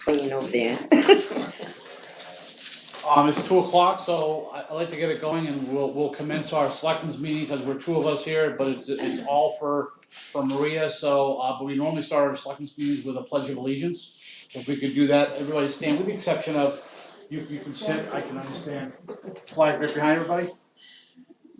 Kane over there. It's 2:00, so I'd like to get it going, and we'll commence our selectmen's meeting, because we're two of us here, but it's all for Maria, so, but we normally start our selectmen's meetings with a pledge of allegiance. If we could do that, everybody stand, with the exception of, you can sit, I can understand. Flag right behind everybody.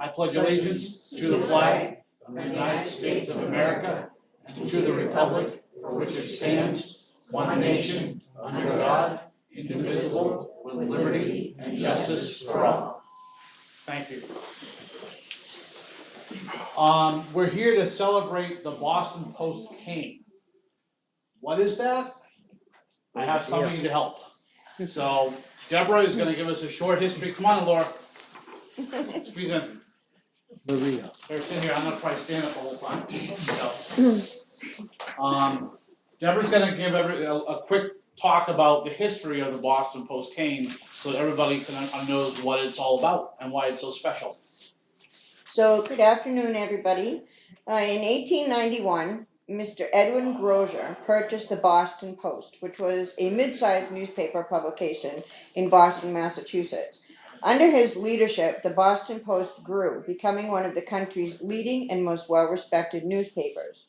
I pledge allegiance to the flag of the United States of America, and to the republic for which it stands, one nation, under God, indivisible, with liberty and justice for all. Thank you. We're here to celebrate the Boston Post Kane. What is that? I have somebody to help. So Deborah is gonna give us a short history. Come on, Laura. Squeeze in. Maria. They're sitting here, I'm gonna probably stand up the whole time. So, Deborah's gonna give a quick talk about the history of the Boston Post Kane, so that everybody knows what it's all about and why it's so special. So, good afternoon, everybody. In 1891, Mr. Edwin Grosier purchased the Boston Post, which was a mid-sized newspaper publication in Boston, Massachusetts. Under his leadership, the Boston Post grew, becoming one of the country's leading and most well-respected newspapers.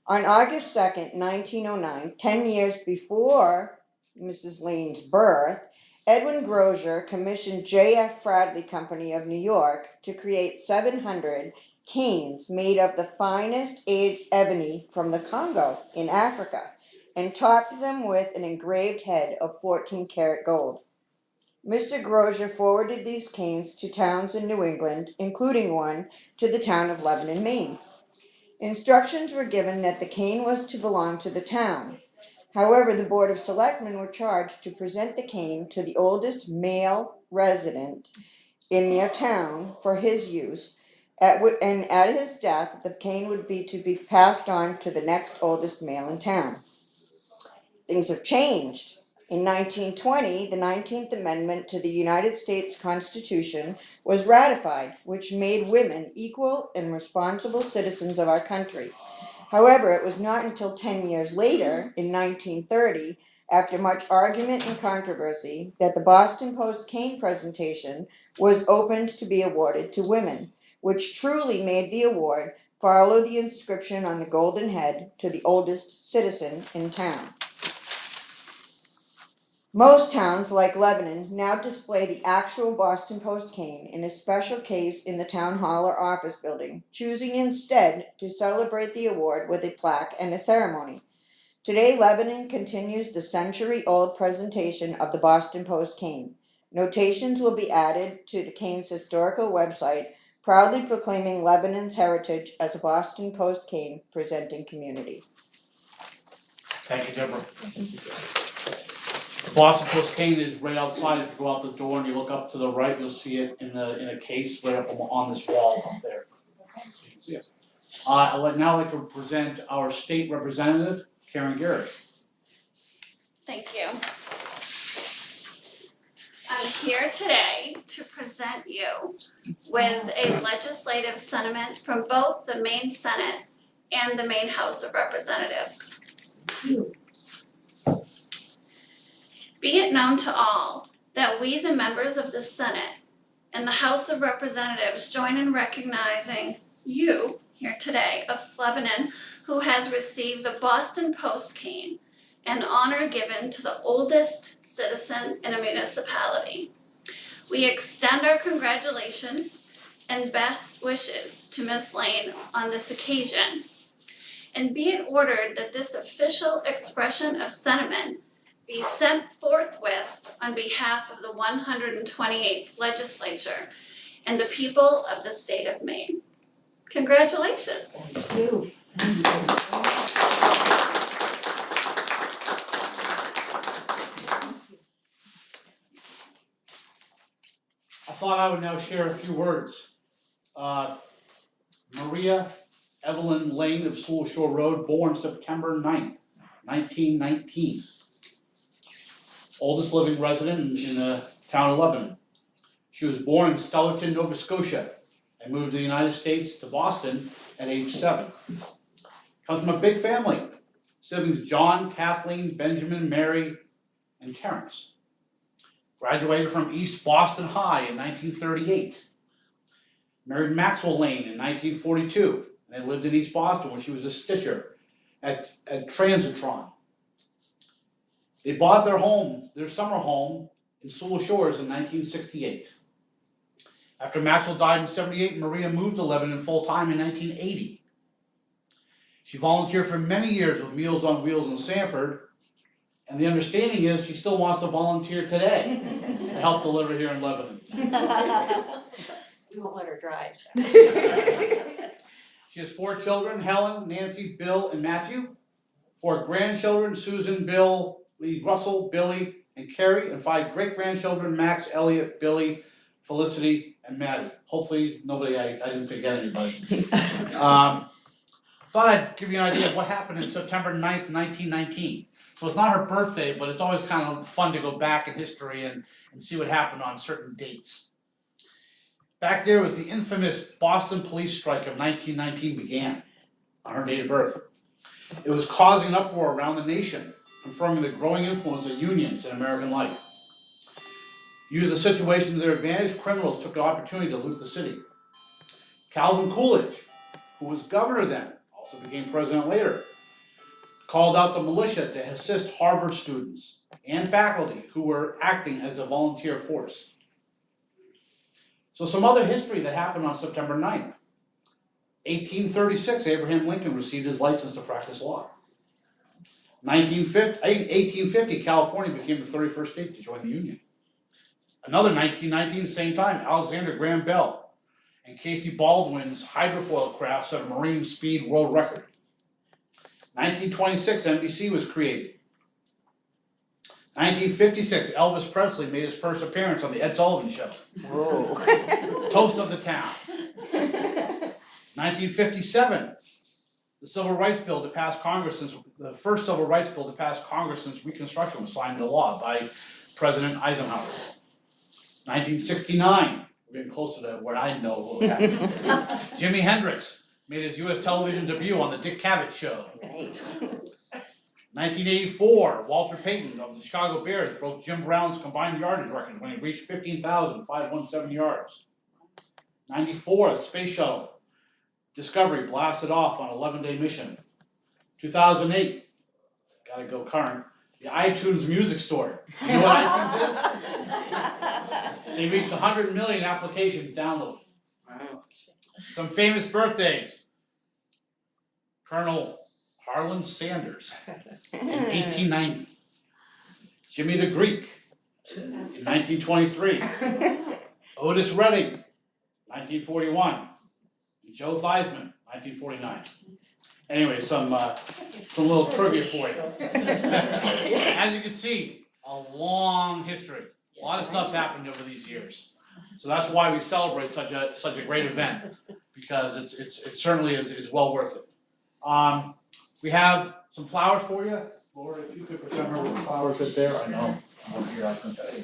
On August 2nd, 1909, 10 years before Mrs. Lane's birth, Edwin Grosier commissioned J.F. Fradley Company of New York to create 700 canes made of the finest aged ebony from the Congo in Africa, and topped them with an engraved head of 14-karat gold. Mr. Grosier forwarded these canes to towns in New England, including one to the town of Lebanon, Maine. Instructions were given that the cane was to belong to the town. However, the Board of Selectmen were charged to present the cane to the oldest male resident in their town for his use, and at his death, the cane would be to be passed on to the next oldest male in town. Things have changed. In 1920, the 19th Amendment to the United States Constitution was ratified, which made women equal and responsible citizens of our country. However, it was not until 10 years later, in 1930, after much argument and controversy, that the Boston Post cane presentation was opened to be awarded to women, which truly made the award follow the inscription on the golden head to the oldest citizen in town. Most towns, like Lebanon, now display the actual Boston Post cane in a special case in the town hall or office building, choosing instead to celebrate the award with a plaque and a ceremony. Today, Lebanon continues the century-old presentation of the Boston Post cane. Notations will be added to the cane's historical website, proudly proclaiming Lebanon's heritage as a Boston Post cane presenting community. Thank you, Deborah. The Boston Post Cane is right outside. If you go out the door and you look up to the right, you'll see it in a case right up on this wall up there. So you can see it. I would now like to present our state representative, Karen Garrett. Thank you. I'm here today to present you with a legislative sentiment from both the Maine Senate and the Maine House of Representatives. Be it known to all that we, the members of the Senate and the House of Representatives, join in recognizing you here today of Lebanon, who has received the Boston Post cane, an honor given to the oldest citizen in a municipality. We extend our congratulations and best wishes to Ms. Lane on this occasion. And be it ordered that this official expression of sentiment be sent forthwith on behalf of the 128th Legislature and the people of the state of Maine. Congratulations. Thank you. I thought I would now share a few words. Maria Evelyn Lane of Sewell Shore Road, born September 9th, 1919. Oldest living resident in the town of Lebanon. She was born in Stellarton, Nova Scotia, and moved to the United States to Boston at age 7. Comes from a big family. Siblings John, Kathleen, Benjamin, Mary, and Terrence. Graduated from East Boston High in 1938. Married Maxwell Lane in 1942, and they lived in East Boston when she was a stitcher at Transitron. They bought their summer home in Sewell Shores in 1968. After Maxwell died in 78, Maria moved to Lebanon full-time in 1980. She volunteered for many years with Meals on Wheels in Sanford, and the understanding is she still wants to volunteer today to help deliver here in Lebanon. We won't let her drive. She has 4 children, Helen, Nancy, Bill, and Matthew. 4 grandchildren, Susan, Bill, Lee, Russell, Billy, and Carrie, and 5 great-grandchildren, Max, Elliot, Billy, Felicity, and Maddie. Hopefully I didn't forget anybody. Thought I'd give you an idea of what happened in September 9th, 1919. So it's not her birthday, but it's always kind of fun to go back in history and see what happened on certain dates. Back there was the infamous Boston police strike of 1919 began, on her date of birth. It was causing an uproar around the nation, confirming the growing influence of unions in American life. Used the situation to their advantage, criminals took the opportunity to loot the city. Calvin Coolidge, who was governor then, also became president later, called out the militia to assist Harvard students and faculty who were acting as a volunteer force. So some other history that happened on September 9th. 1836, Abraham Lincoln received his license to practice law. 1850, California became the 31st state to join the Union. Another 1919, same time, Alexander Graham Bell and Casey Baldwin's hydrofoil craft set a marine speed world record. 1926, NBC was created. 1956, Elvis Presley made his first appearance on the Ed Sullivan Show. Whoa. Toast of the town. 1957, the Civil Rights Bill to pass Congress the first Civil Rights Bill to pass Congress since Reconstruction was signed into law by President Eisenhower. 1969, we're getting close to what I know what happened. Jimi Hendrix made his U.S. television debut on the Dick Cavett Show. Right. 1984, Walter Payton of the Chicago Bears broke Jim Brown's combined yardage record when he reached 15,517 yards. 94, the Space Shuttle Discovery blasted off on an 11-day mission. 2008, gotta go current, the iTunes Music Store. You know what iTunes is? They reached 100 million applications downloaded. Wow. Some famous birthdays. Colonel Harlan Sanders in 1890. Jimmy the Greek in 1923. Otis Redding, 1941. And Joe Theismann, 1949. Anyway, some little trivia for you. As you can see, a long history. A lot of stuff's happened over these years. So that's why we celebrate such a great event, because it certainly is well worth it. We have some flowers for you. Laura, if you could pretend her with the flowers right there. I know. I'm over here, I can tell you.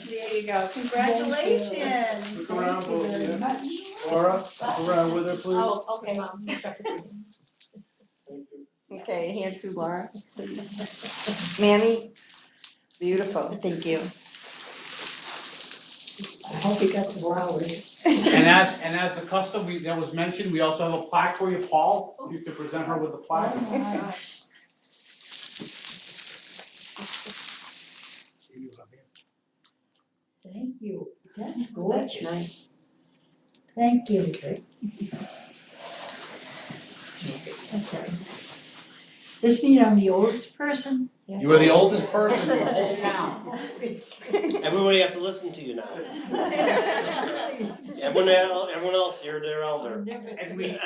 There you go, congratulations. Look around, Thank you very much. Laura, look around with her, please. Oh, okay, Mom. Okay, hand to Laura, please. Mammy, beautiful, thank you. I hope you got the flowers. And as the custom that was mentioned, we also have a plaque for you, Paul. If you could present her with the plaque. Oh my gosh. Thank you, that's gorgeous. nice. Thank you. Okay. That's very nice. This mean I'm the oldest person? You are the oldest person in the whole town. Everybody has to listen to you now. Everyone else, you're their elder. And we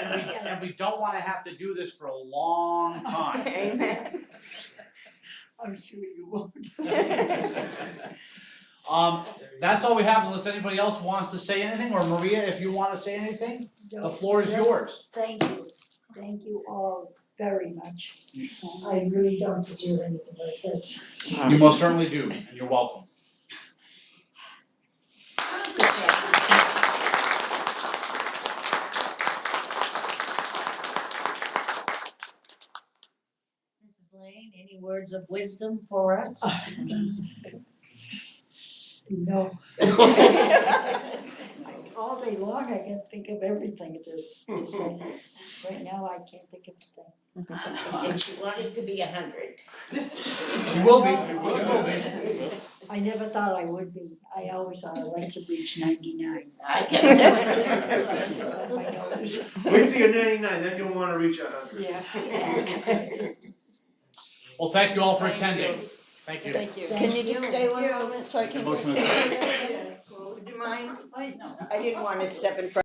don't wanna have to do this for a long time. Amen. I'm sure you won't. That's all we have unless anybody else wants to say anything, or Maria, if you wanna say anything, the floor is yours. Thank you all very much. I really don't deserve anything like this. You most certainly do, and you're welcome. Good job. words of wisdom for us? No. All day long, I can think of everything to say. Right now, I can't think of a thing. And she wanted to be 100. You will be, you will be. I never thought I would be. I always thought I'd like to reach 99. I kept telling her. My nose. Wait till you're 99, then you'll wanna reach 100. Yeah. Well, thank you all for Thank attending. you. Thank you. Thank you. Can you just stay one moment so I can? Motion Would you mind? I didn't wanna step in front